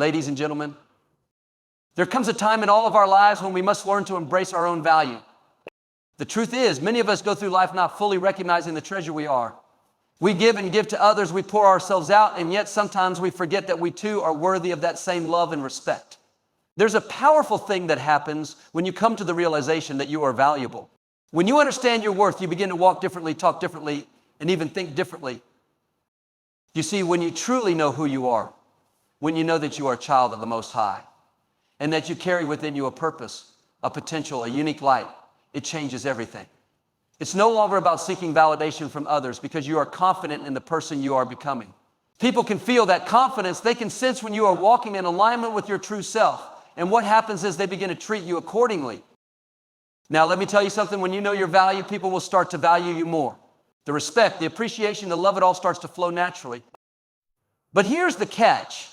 Ladies and gentlemen, there comes a time in all of our lives when we must learn to embrace our own value. The truth is, many of us go through life not fully recognizing the treasure we are. We give and give to others, we pour ourselves out, and yet sometimes we forget that we too are worthy of that same love and respect. There's a powerful thing that happens when you come to the realization that you are valuable. When you understand your worth, you begin to walk differently, talk differently, and even think differently. You see, when you truly know who you are, when you know that you are a child of the Most High, and that you carry within you a purpose, a potential, a unique light, it changes everything. It's no longer about seeking validation from others because you are confident in the person you are becoming. People can feel that confidence. They can sense when you are walking in alignment with your true self. And what happens is they begin to treat you accordingly. Now, let me tell you something. When you know your value, people will start to value you more. The respect, the appreciation, the love, it all starts to flow naturally. But here's the catch.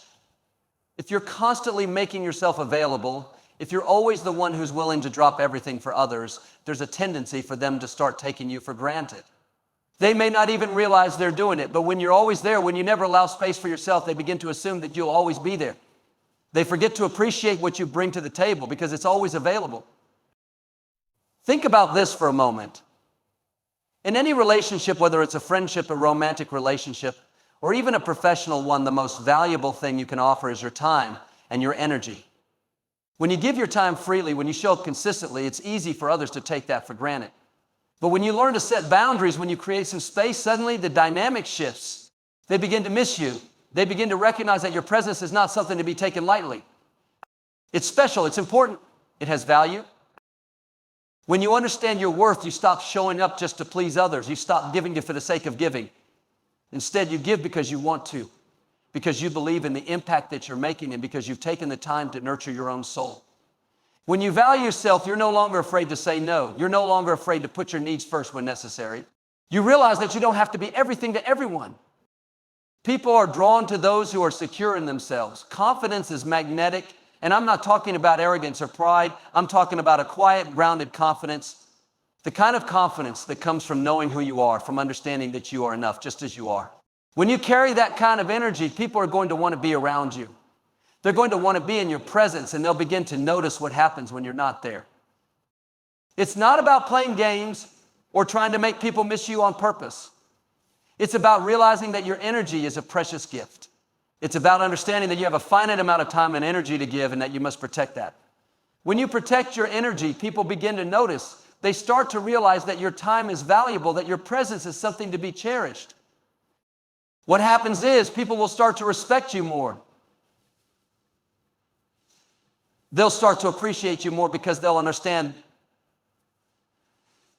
If you're constantly making yourself available, if you're always the one who's willing to drop everything for others, there's a tendency for them to start taking you for granted. They may not even realize they're doing it, but when you're always there, when you never allow space for yourself, they begin to assume that you'll always be there. They forget to appreciate what you bring to the table because it's always available. Think about this for a moment. In any relationship, whether it's a friendship, a romantic relationship, or even a professional one, the most valuable thing you can offer is your time and your energy. When you give your time freely, when you show up consistently, it's easy for others to take that for granted. But when you learn to set boundaries, when you create some space, suddenly the dynamic shifts. They begin to miss you. They begin to recognize that your presence is not something to be taken lightly. It's special, it's important, it has value. When you understand your worth, you stop showing up just to please others. You stop giving for the sake of giving. Instead, you give because you want to, because you believe in the impact that you're making and because you've taken the time to nurture your own soul. When you value yourself, you're no longer afraid to say no. You're no longer afraid to put your needs first when necessary. You realize that you don't have to be everything to everyone. People are drawn to those who are secure in themselves. Confidence is magnetic, and I'm not talking about arrogance or pride. I'm talking about a quiet, grounded confidence. The kind of confidence that comes from knowing who you are, from understanding that you are enough just as you are. When you carry that kind of energy, people are going to want to be around you. They're going to want to be in your presence, and they'll begin to notice what happens when you're not there. It's not about playing games or trying to make people miss you on purpose. It's about realizing that your energy is a precious gift. It's about understanding that you have a finite amount of time and energy to give and that you must protect that. When you protect your energy, people begin to notice. They start to realize that your time is valuable, that your presence is something to be cherished. What happens is people will start to respect you more. They'll start to appreciate you more because they'll understand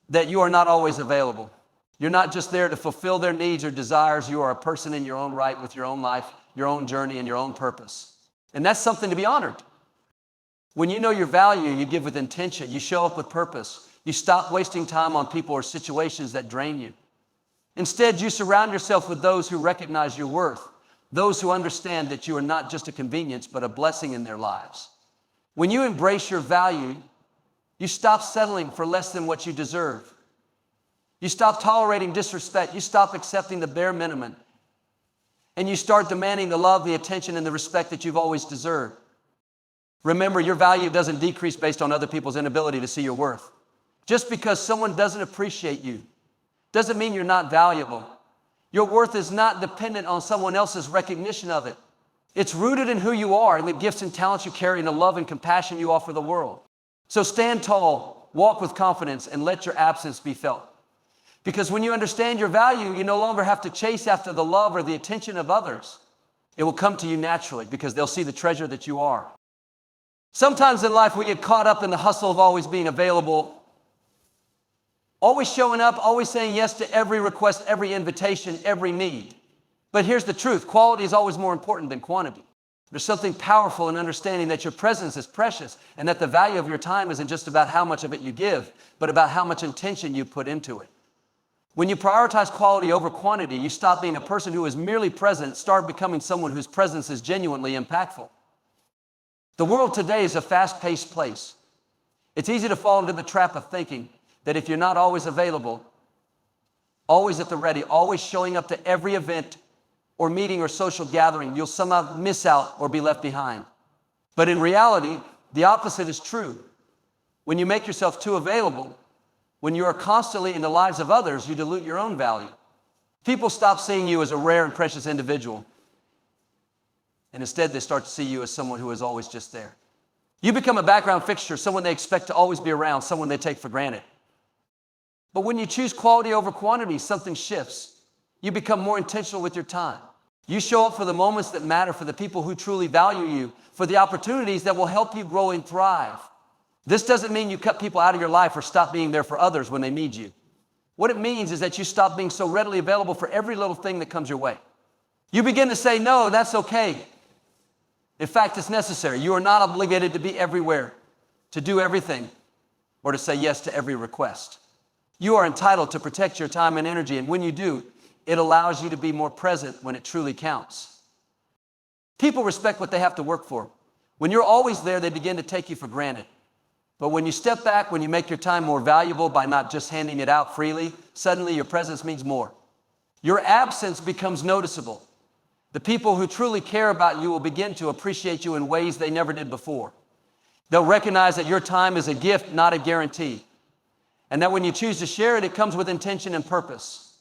that you are not always available. You're not just there to fulfill their needs or desires. You are a person in your own right with your own life, your own journey, and your own purpose. And that's something to be honored. When you know your value, you give with intention. You show up with purpose. You stop wasting time on people or situations that drain you. Instead, you surround yourself with those who recognize your worth, those who understand that you are not just a convenience, but a blessing in their lives. When you embrace your value, you stop settling for less than what you deserve. You stop tolerating disrespect. You stop accepting the bare minimum. And you start demanding the love, the attention, and the respect that you've always deserved. Remember, your value doesn't decrease based on other people's inability to see your worth. Just because someone doesn't appreciate you doesn't mean you're not valuable. Your worth is not dependent on someone else's recognition of it. It's rooted in who you are and the gifts and talents you carry and the love and compassion you offer the world. So stand tall, walk with confidence, and let your absence be felt. Because when you understand your value, you no longer have to chase after the love or the attention of others. It will come to you naturally because they'll see the treasure that you are. Sometimes in life we get caught up in the hustle of always being available, always showing up, always saying yes to every request, every invitation, every need. But here's the truth. Quality is always more important than quantity. There's something powerful in understanding that your presence is precious and that the value of your time isn't just about how much of it you give, but about how much intention you put into it. When you prioritize quality over quantity, you stop being a person who is merely present, start becoming someone whose presence is genuinely impactful. The world today is a fast-paced place. It's easy to fall into the trap of thinking that if you're not always available, always at the ready, always showing up to every event, or meeting or social gathering, you'll somehow miss out or be left behind. But in reality, the opposite is true. When you make yourself too available, when you are constantly in the lives of others, you dilute your own value. People stop seeing you as a rare and precious individual, and instead they start to see you as someone who is always just there. You become a background fixture, someone they expect to always be around, someone they take for granted. But when you choose quality over quantity, something shifts. You become more intentional with your time. You show up for the moments that matter, for the people who truly value you, for the opportunities that will help you grow and thrive. This doesn't mean you cut people out of your life or stop being there for others when they need you. What it means is that you stop being so readily available for every little thing that comes your way. You begin to say, no, that's okay. In fact, it's necessary. You are not obligated to be everywhere, to do everything, or to say yes to every request. You are entitled to protect your time and energy, and when you do, it allows you to be more present when it truly counts. People respect what they have to work for. When you're always there, they begin to take you for granted. But when you step back, when you make your time more valuable by not just handing it out freely, suddenly your presence means more. Your absence becomes noticeable. The people who truly care about you will begin to appreciate you in ways they never did before. They'll recognize that your time is a gift, not a guarantee. And that when you choose to share it, it comes with intention and purpose.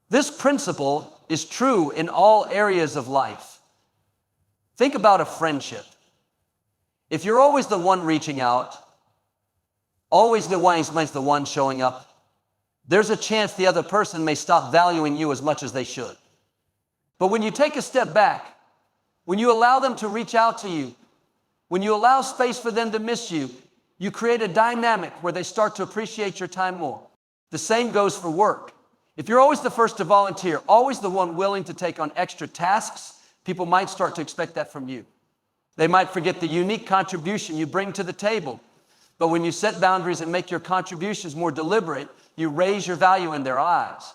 This principle is true in all areas of life. Think about a friendship. If you're always the one reaching out, always the one showing up, there's a chance the other person may stop valuing you as much as they should. But when you take a step back, when you allow them to reach out to you, when you allow space for them to miss you, you create a dynamic where they start to appreciate your time more. The same goes for work. If you're always the first to volunteer, always the one willing to take on extra tasks, people might start to expect that from you. They might forget the unique contribution you bring to the table. But when you set boundaries and make your contributions more deliberate, you raise your value in their eyes.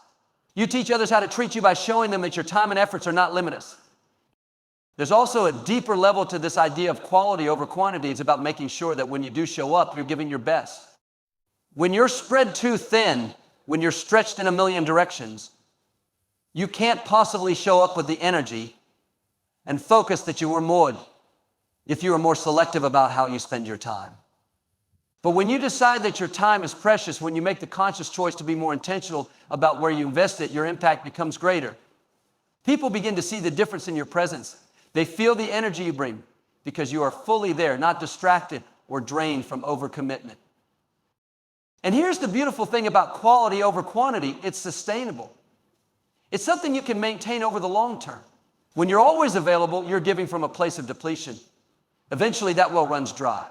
You teach others how to treat you by showing them that your time and efforts are not limitless. There's also a deeper level to this idea of quality over quantity. It's about making sure that when you do show up, you're giving your best. When you're spread too thin, when you're stretched in a million directions, you can't possibly show up with the energy and focus that you were more if you were more selective about how you spend your time. But when you decide that your time is precious, when you make the conscious choice to be more intentional about where you invest it, your impact becomes greater. People begin to see the difference in your presence. They feel the energy you bring because you are fully there, not distracted or drained from overcommitment. And here's the beautiful thing about quality over quantity. It's sustainable. It's something you can maintain over the long term. When you're always available, you're giving from a place of depletion. Eventually, that well runs dry.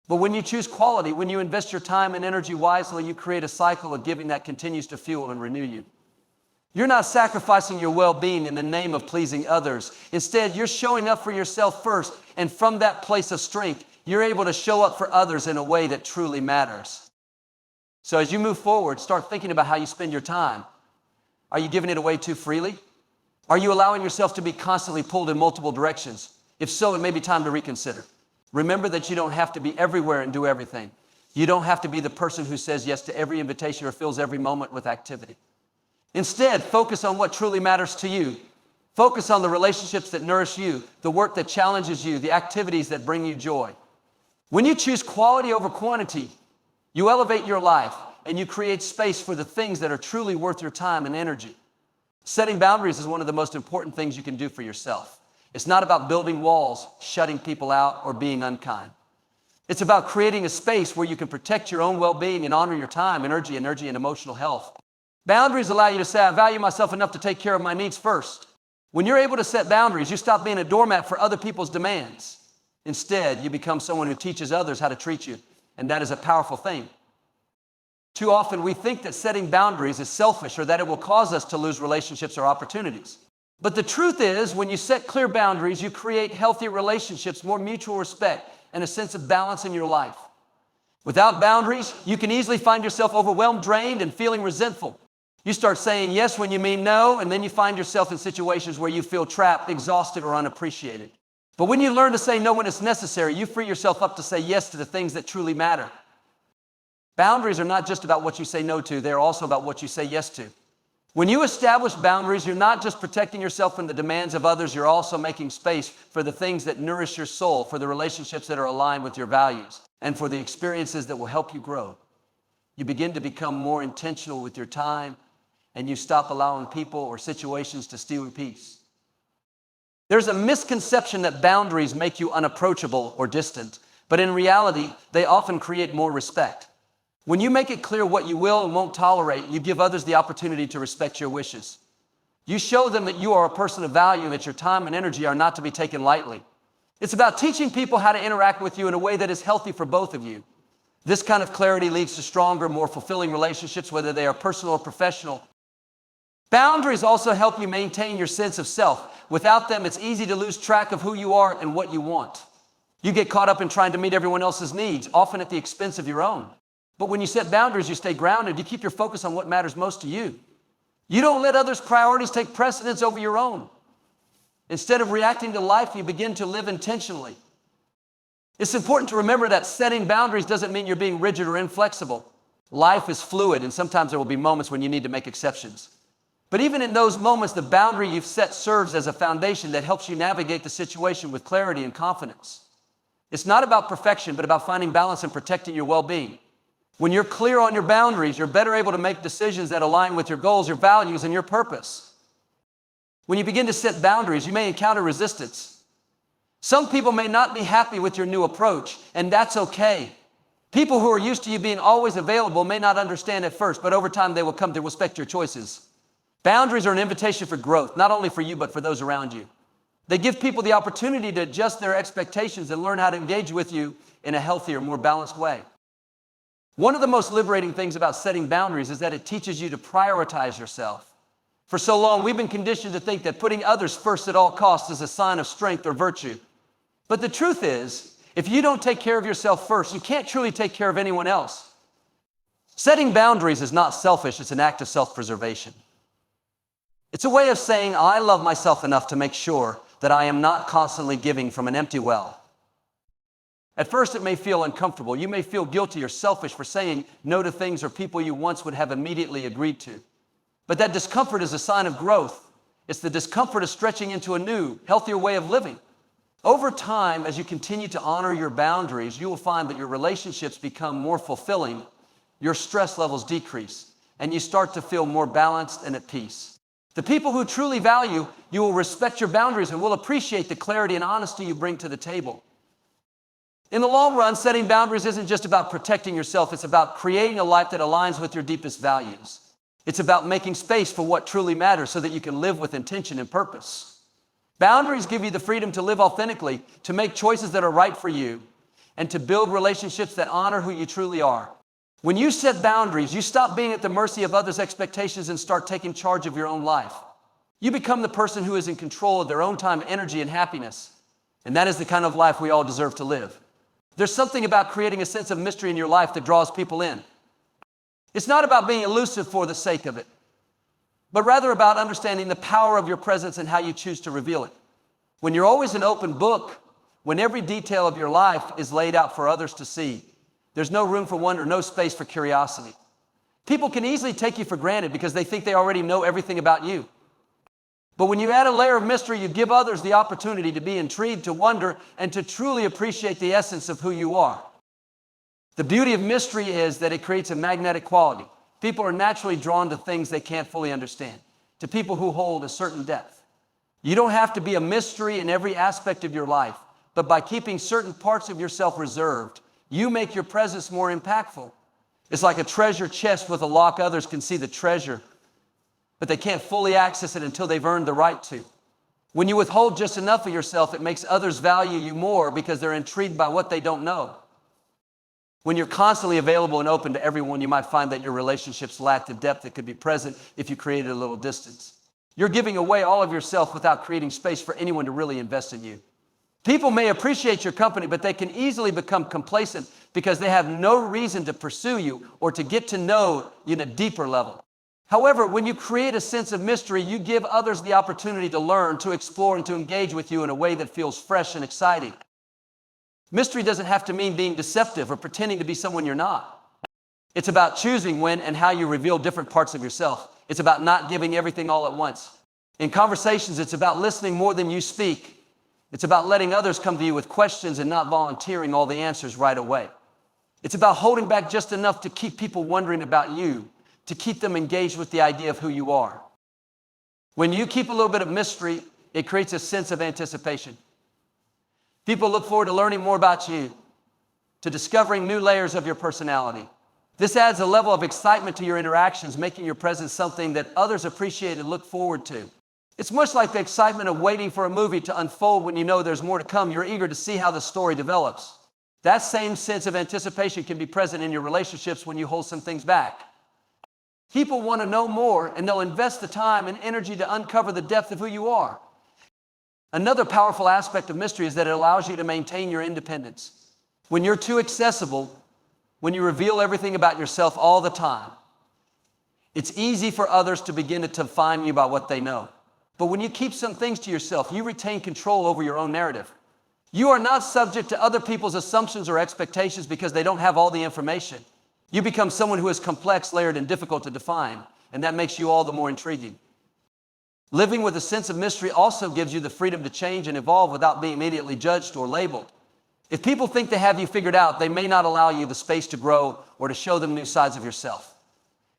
But when you choose quality, when you invest your time and energy wisely, you create a cycle of giving that continues to fuel and renew you. You're not sacrificing your well-being in the name of pleasing others. Instead, you're showing up for yourself first, and from that place of strength, you're able to show up for others in a way that truly matters. So as you move forward, start thinking about how you spend your time. Are you giving it away too freely? Are you allowing yourself to be constantly pulled in multiple directions? If so, it may be time to reconsider. Remember that you don't have to be everywhere and do everything. You don't have to be the person who says yes to every invitation or fills every moment with activity. Instead, focus on what truly matters to you. Focus on the relationships that nourish you, the work that challenges you, the activities that bring you joy. When you choose quality over quantity, you elevate your life and you create space for the things that are truly worth your time and energy. Setting boundaries is one of the most important things you can do for yourself. It's not about building walls, shutting people out, or being unkind. It's about creating a space where you can protect your own well-being and honor your time, energy, and emotional health. Boundaries allow you to say, I value myself enough to take care of my needs first. When you're able to set boundaries, you stop being a doormat for other people's demands. Instead, you become someone who teaches others how to treat you, and that is a powerful thing. Too often, we think that setting boundaries is selfish or that it will cause us to lose relationships or opportunities. But the truth is, when you set clear boundaries, you create healthy relationships, more mutual respect, and a sense of balance in your life. Without boundaries, you can easily find yourself overwhelmed, drained, and feeling resentful. You start saying yes when you mean no, and then you find yourself in situations where you feel trapped, exhausted, or unappreciated. But when you learn to say no when it's necessary, you free yourself up to say yes to the things that truly matter. Boundaries are not just about what you say no to, they're also about what you say yes to. When you establish boundaries, you're not just protecting yourself from the demands of others, you're also making space for the things that nourish your soul, for the relationships that are aligned with your values, and for the experiences that will help you grow. You begin to become more intentional with your time, and you stop allowing people or situations to steal your peace. There's a misconception that boundaries make you unapproachable or distant, but in reality, they often create more respect. When you make it clear what you will and won't tolerate, you give others the opportunity to respect your wishes. You show them that you are a person of value and that your time and energy are not to be taken lightly. It's about teaching people how to interact with you in a way that is healthy for both of you. This kind of clarity leads to stronger, more fulfilling relationships, whether they are personal or professional. Boundaries also help you maintain your sense of self. Without them, it's easy to lose track of who you are and what you want. You get caught up in trying to meet everyone else's needs, often at the expense of your own. But when you set boundaries, you stay grounded. You keep your focus on what matters most to you. You don't let others' priorities take precedence over your own. Instead of reacting to life, you begin to live intentionally. It's important to remember that setting boundaries doesn't mean you're being rigid or inflexible. Life is fluid, and sometimes there will be moments when you need to make exceptions. But even in those moments, the boundary you've set serves as a foundation that helps you navigate the situation with clarity and confidence. It's not about perfection, but about finding balance and protecting your well-being. When you're clear on your boundaries, you're better able to make decisions that align with your goals, your values, and your purpose. When you begin to set boundaries, you may encounter resistance. Some people may not be happy with your new approach, and that's okay. People who are used to you being always available may not understand at first, but over time they will come to respect your choices. Boundaries are an invitation for growth, not only for you, but for those around you. They give people the opportunity to adjust their expectations and learn how to engage with you in a healthier, more balanced way. One of the most liberating things about setting boundaries is that it teaches you to prioritize yourself. For so long, we've been conditioned to think that putting others first at all costs is a sign of strength or virtue. But the truth is, if you don't take care of yourself first, you can't truly take care of anyone else. Setting boundaries is not selfish, it's an act of self-preservation. It's a way of saying, I love myself enough to make sure that I am not constantly giving from an empty well. At first, it may feel uncomfortable. You may feel guilty or selfish for saying no to things or people you once would have immediately agreed to. But that discomfort is a sign of growth. It's the discomfort of stretching into a new, healthier way of living. Over time, as you continue to honor your boundaries, you will find that your relationships become more fulfilling, your stress levels decrease, and you start to feel more balanced and at peace. The people who truly value you will respect your boundaries and will appreciate the clarity and honesty you bring to the table. In the long run, setting boundaries isn't just about protecting yourself. It's about creating a life that aligns with your deepest values. It's about making space for what truly matters so that you can live with intention and purpose. Boundaries give you the freedom to live authentically, to make choices that are right for you, and to build relationships that honor who you truly are. When you set boundaries, you stop being at the mercy of others' expectations and start taking charge of your own life. You become the person who is in control of their own time, energy, and happiness. And that is the kind of life we all deserve to live. There's something about creating a sense of mystery in your life that draws people in. It's not about being elusive for the sake of it, but rather about understanding the power of your presence and how you choose to reveal it. When you're always an open book, when every detail of your life is laid out for others to see, there's no room for wonder, no space for curiosity. People can easily take you for granted because they think they already know everything about you. But when you add a layer of mystery, you give others the opportunity to be intrigued, to wonder, and to truly appreciate the essence of who you are. The beauty of mystery is that it creates a magnetic quality. People are naturally drawn to things they can't fully understand, to people who hold a certain depth. You don't have to be a mystery in every aspect of your life, but by keeping certain parts of yourself reserved, you make your presence more impactful. It's like a treasure chest with a lock. Others can see the treasure, but they can't fully access it until they've earned the right to. When you withhold just enough of yourself, it makes others value you more because they're intrigued by what they don't know. When you're constantly available and open to everyone, you might find that your relationships lack the depth that could be present if you created a little distance. You're giving away all of yourself without creating space for anyone to really invest in you. People may appreciate your company, but they can easily become complacent because they have no reason to pursue you or to get to know you at a deeper level. However, when you create a sense of mystery, you give others the opportunity to learn, to explore, and to engage with you in a way that feels fresh and exciting. Mystery doesn't have to mean being deceptive or pretending to be someone you're not. It's about choosing when and how you reveal different parts of yourself. It's about not giving everything all at once. In conversations, it's about listening more than you speak. It's about letting others come to you with questions and not volunteering all the answers right away. It's about holding back just enough to keep people wondering about you, to keep them engaged with the idea of who you are. When you keep a little bit of mystery, it creates a sense of anticipation. People look forward to learning more about you, to discovering new layers of your personality. This adds a level of excitement to your interactions, making your presence something that others appreciate and look forward to. It's much like the excitement of waiting for a movie to unfold when you know there's more to come. You're eager to see how the story develops. That same sense of anticipation can be present in your relationships when you hold some things back. People want to know more, and they'll invest the time and energy to uncover the depth of who you are. Another powerful aspect of mystery is that it allows you to maintain your independence. When you're too accessible, when you reveal everything about yourself all the time, it's easy for others to begin to define you by what they know. But when you keep some things to yourself, you retain control over your own narrative. You are not subject to other people's assumptions or expectations because they don't have all the information. You become someone who is complex, layered, and difficult to define, and that makes you all the more intriguing. Living with a sense of mystery also gives you the freedom to change and evolve without being immediately judged or labeled. If people think they have you figured out, they may not allow you the space to grow or to show them new sides of yourself.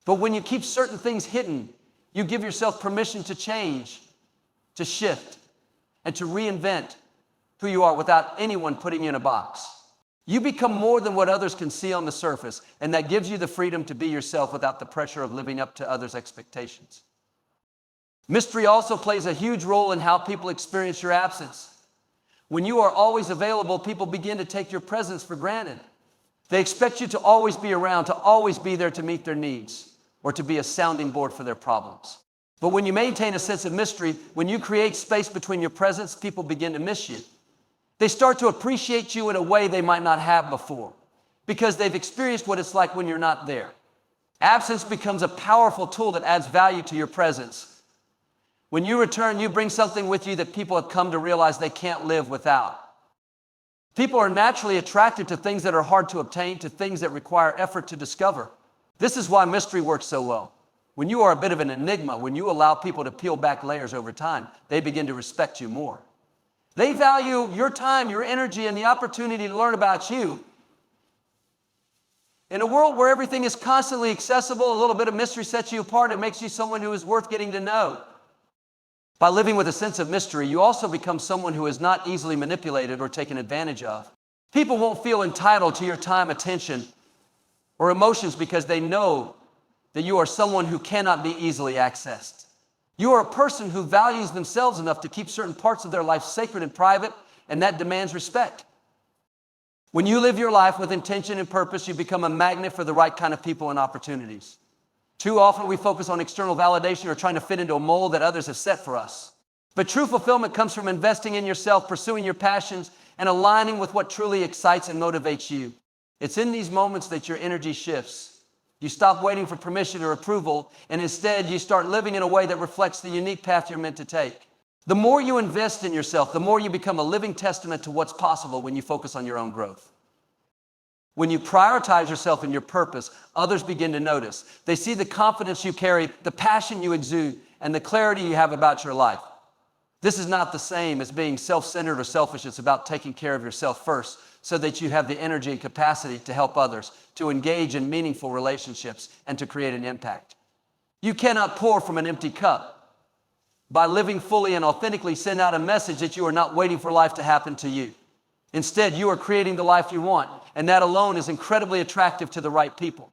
But when you keep certain things hidden, you give yourself permission to change, to shift, and to reinvent who you are without anyone putting you in a box. You become more than what others can see on the surface, and that gives you the freedom to be yourself without the pressure of living up to others' expectations. Mystery also plays a huge role in how people experience your absence. When you are always available, people begin to take your presence for granted. They expect you to always be around, to always be there to meet their needs, or to be a sounding board for their problems. But when you maintain a sense of mystery, when you create space between your presence, people begin to miss you. They start to appreciate you in a way they might not have before, because they've experienced what it's like when you're not there. Absence becomes a powerful tool that adds value to your presence. When you return, you bring something with you that people have come to realize they can't live without. People are naturally attracted to things that are hard to obtain, to things that require effort to discover. This is why mystery works so well. When you are a bit of an enigma, when you allow people to peel back layers over time, they begin to respect you more. They value your time, your energy, and the opportunity to learn about you. In a world where everything is constantly accessible, a little bit of mystery sets you apart. It makes you someone who is worth getting to know. By living with a sense of mystery, you also become someone who is not easily manipulated or taken advantage of. People won't feel entitled to your time, attention, or emotions because they know that you are someone who cannot be easily accessed. You are a person who values themselves enough to keep certain parts of their life sacred and private, and that demands respect. When you live your life with intention and purpose, you become a magnet for the right kind of people and opportunities. Too often we focus on external validation or trying to fit into a mold that others have set for us. But true fulfillment comes from investing in yourself, pursuing your passions, and aligning with what truly excites and motivates you. It's in these moments that your energy shifts. You stop waiting for permission or approval, and instead you start living in a way that reflects the unique path you're meant to take. The more you invest in yourself, the more you become a living testament to what's possible when you focus on your own growth. When you prioritize yourself and your purpose, others begin to notice. They see the confidence you carry, the passion you exude, and the clarity you have about your life. This is not the same as being self-centered or selfish. It's about taking care of yourself first so that you have the energy and capacity to help others, to engage in meaningful relationships, and to create an impact. You cannot pour from an empty cup. By living fully and authentically, send out a message that you are not waiting for life to happen to you. Instead, you are creating the life you want, and that alone is incredibly attractive to the right people.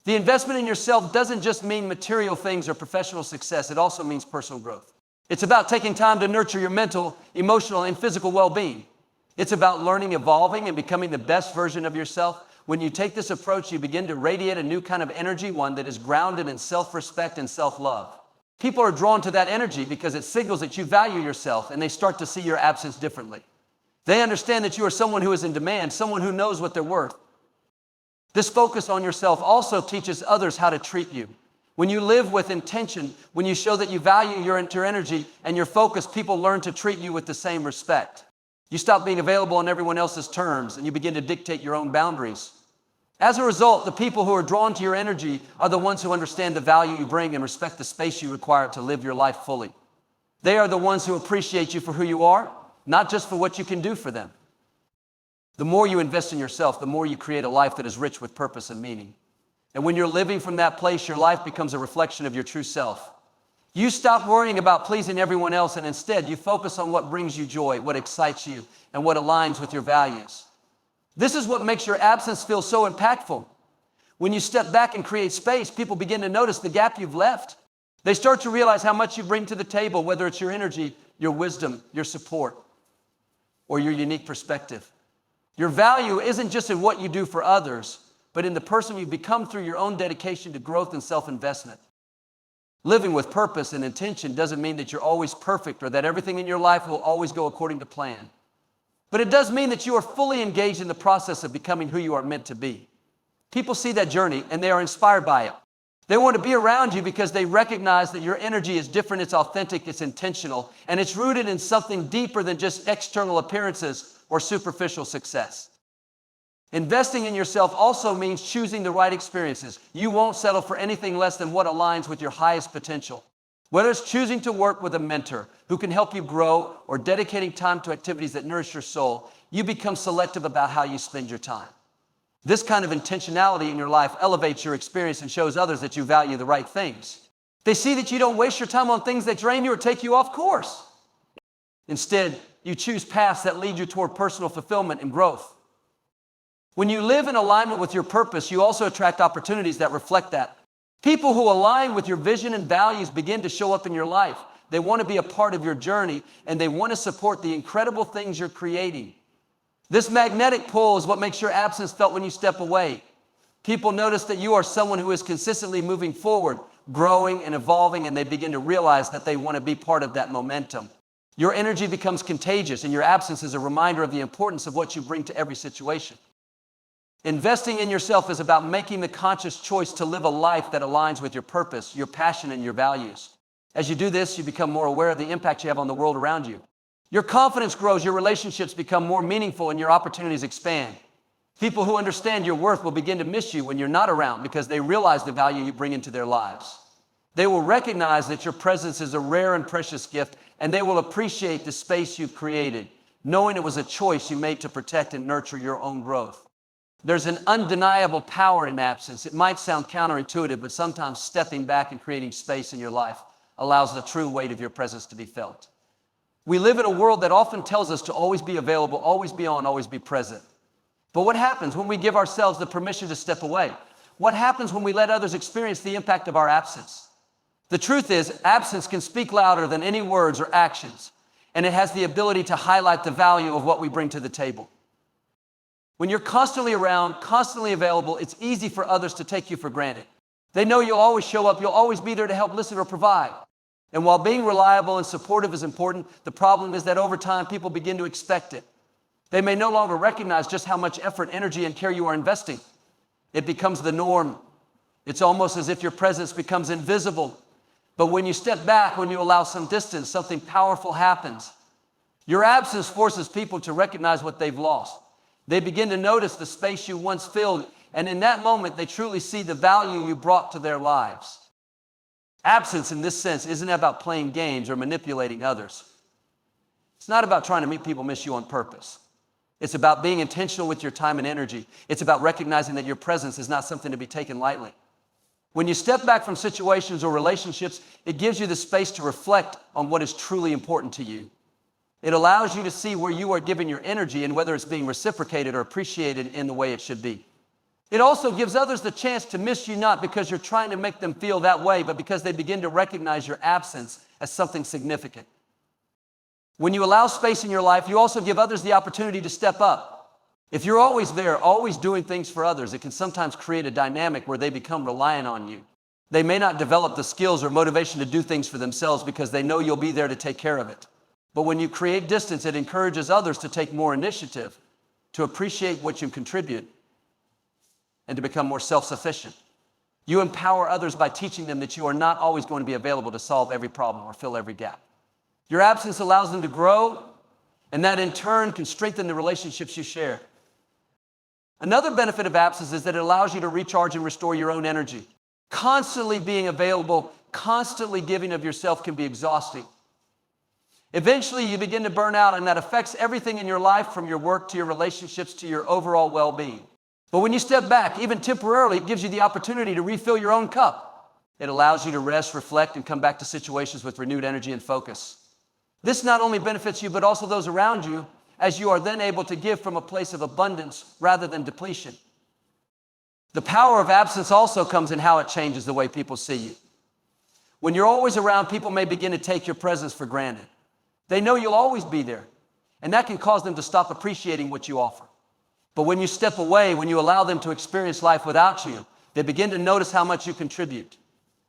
The investment in yourself doesn't just mean material things or professional success. It also means personal growth. It's about taking time to nurture your mental, emotional, and physical well-being. It's about learning, evolving, and becoming the best version of yourself. When you take this approach, you begin to radiate a new kind of energy, one that is grounded in self-respect and self-love. People are drawn to that energy because it signals that you value yourself, and they start to see your absence differently. They understand that you are someone who is in demand, someone who knows what they're worth. This focus on yourself also teaches others how to treat you. When you live with intention, when you show that you value your energy and your focus, people learn to treat you with the same respect. You stop being available on everyone else's terms, and you begin to dictate your own boundaries. As a result, the people who are drawn to your energy are the ones who understand the value you bring and respect the space you require to live your life fully. They are the ones who appreciate you for who you are, not just for what you can do for them. The more you invest in yourself, the more you create a life that is rich with purpose and meaning. And when you're living from that place, your life becomes a reflection of your true self. You stop worrying about pleasing everyone else, and instead you focus on what brings you joy, what excites you, and what aligns with your values. This is what makes your absence feel so impactful. When you step back and create space, people begin to notice the gap you've left. They start to realize how much you bring to the table, whether it's your energy, your wisdom, your support, or your unique perspective. Your value isn't just in what you do for others, but in the person you've become through your own dedication to growth and self-investment. Living with purpose and intention doesn't mean that you're always perfect or that everything in your life will always go according to plan. But it does mean that you are fully engaged in the process of becoming who you are meant to be. People see that journey and they are inspired by it. They want to be around you because they recognize that your energy is different, it's authentic, it's intentional, and it's rooted in something deeper than just external appearances or superficial success. Investing in yourself also means choosing the right experiences. You won't settle for anything less than what aligns with your highest potential. Whether it's choosing to work with a mentor who can help you grow or dedicating time to activities that nourish your soul, you become selective about how you spend your time. This kind of intentionality in your life elevates your experience and shows others that you value the right things. They see that you don't waste your time on things that drain you or take you off course. Instead, you choose paths that lead you toward personal fulfillment and growth. When you live in alignment with your purpose, you also attract opportunities that reflect that. People who align with your vision and values begin to show up in your life. They want to be a part of your journey, and they want to support the incredible things you're creating. This magnetic pull is what makes your absence felt when you step away. People notice that you are someone who is consistently moving forward, growing and evolving, and they begin to realize that they want to be part of that momentum. Your energy becomes contagious, and your absence is a reminder of the importance of what you bring to every situation. Investing in yourself is about making the conscious choice to live a life that aligns with your purpose, your passion, and your values. As you do this, you become more aware of the impact you have on the world around you. Your confidence grows, your relationships become more meaningful, and your opportunities expand. People who understand your worth will begin to miss you when you're not around because they realize the value you bring into their lives. They will recognize that your presence is a rare and precious gift, and they will appreciate the space you've created, knowing it was a choice you made to protect and nurture your own growth. There's an undeniable power in absence. It might sound counterintuitive, but sometimes stepping back and creating space in your life allows the true weight of your presence to be felt. We live in a world that often tells us to always be available, always be on, always be present. But what happens when we give ourselves the permission to step away? What happens when we let others experience the impact of our absence? The truth is, absence can speak louder than any words or actions, and it has the ability to highlight the value of what we bring to the table. When you're constantly around, constantly available, it's easy for others to take you for granted. They know you'll always show up, you'll always be there to help listen or provide. And while being reliable and supportive is important, the problem is that over time, people begin to expect it. They may no longer recognize just how much effort, energy, and care you are investing. It becomes the norm. It's almost as if your presence becomes invisible. But when you step back, when you allow some distance, something powerful happens. Your absence forces people to recognize what they've lost. They begin to notice the space you once filled, and in that moment, they truly see the value you brought to their lives. Absence, in this sense, isn't about playing games or manipulating others. It's not about trying to make people miss you on purpose. It's about being intentional with your time and energy. It's about recognizing that your presence is not something to be taken lightly. When you step back from situations or relationships, it gives you the space to reflect on what is truly important to you. It allows you to see where you are giving your energy and whether it's being reciprocated or appreciated in the way it should be. It also gives others the chance to miss you not because you're trying to make them feel that way, but because they begin to recognize your absence as something significant. When you allow space in your life, you also give others the opportunity to step up. If you're always there, always doing things for others, it can sometimes create a dynamic where they become reliant on you. They may not develop the skills or motivation to do things for themselves because they know you'll be there to take care of it. But when you create distance, it encourages others to take more initiative, to appreciate what you contribute, and to become more self-sufficient. You empower others by teaching them that you are not always going to be available to solve every problem or fill every gap. Your absence allows them to grow, and that in turn can strengthen the relationships you share. Another benefit of absence is that it allows you to recharge and restore your own energy. Constantly being available, constantly giving of yourself can be exhausting. Eventually, you begin to burn out, and that affects everything in your life, from your work to your relationships to your overall well-being. But when you step back, even temporarily, it gives you the opportunity to refill your own cup. It allows you to rest, reflect, and come back to situations with renewed energy and focus. This not only benefits you, but also those around you, as you are then able to give from a place of abundance rather than depletion. The power of absence also comes in how it changes the way people see you. When you're always around, people may begin to take your presence for granted. They know you'll always be there, and that can cause them to stop appreciating what you offer. But when you step away, when you allow them to experience life without you, they begin to notice how much you contribute.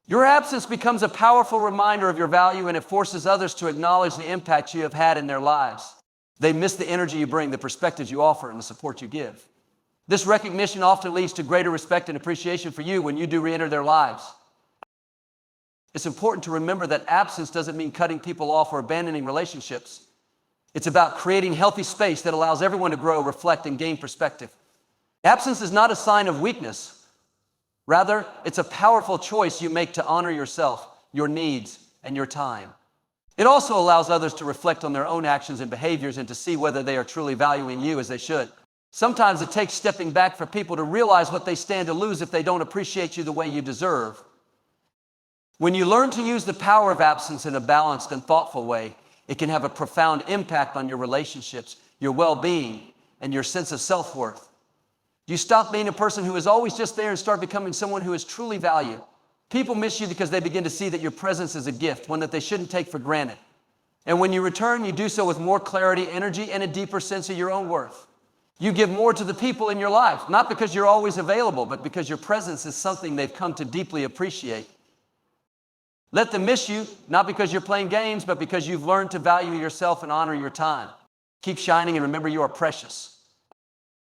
Your absence becomes a powerful reminder of your value, and it forces others to acknowledge the impact you have had in their lives. They miss the energy you bring, the perspectives you offer, and the support you give. This recognition often leads to greater respect and appreciation for you when you do re-enter their lives. It's important to remember that absence doesn't mean cutting people off or abandoning relationships. It's about creating healthy space that allows everyone to grow, reflect, and gain perspective. Absence is not a sign of weakness. Rather, it's a powerful choice you make to honor yourself, your needs, and your time. It also allows others to reflect on their own actions and behaviors and to see whether they are truly valuing you as they should. Sometimes it takes stepping back for people to realize what they stand to lose if they don't appreciate you the way you deserve. When you learn to use the power of absence in a balanced and thoughtful way, it can have a profound impact on your relationships, your well-being, and your sense of self-worth. You stop being a person who is always just there and start becoming someone who is truly valued. People miss you because they begin to see that your presence is a gift, one that they shouldn't take for granted. And when you return, you do so with more clarity, energy, and a deeper sense of your own worth. You give more to the people in your life, not because you're always available, but because your presence is something they've come to deeply appreciate. Let them miss you, not because you're playing games, but because you've learned to value yourself and honor your time. Keep shining, and remember, you are precious.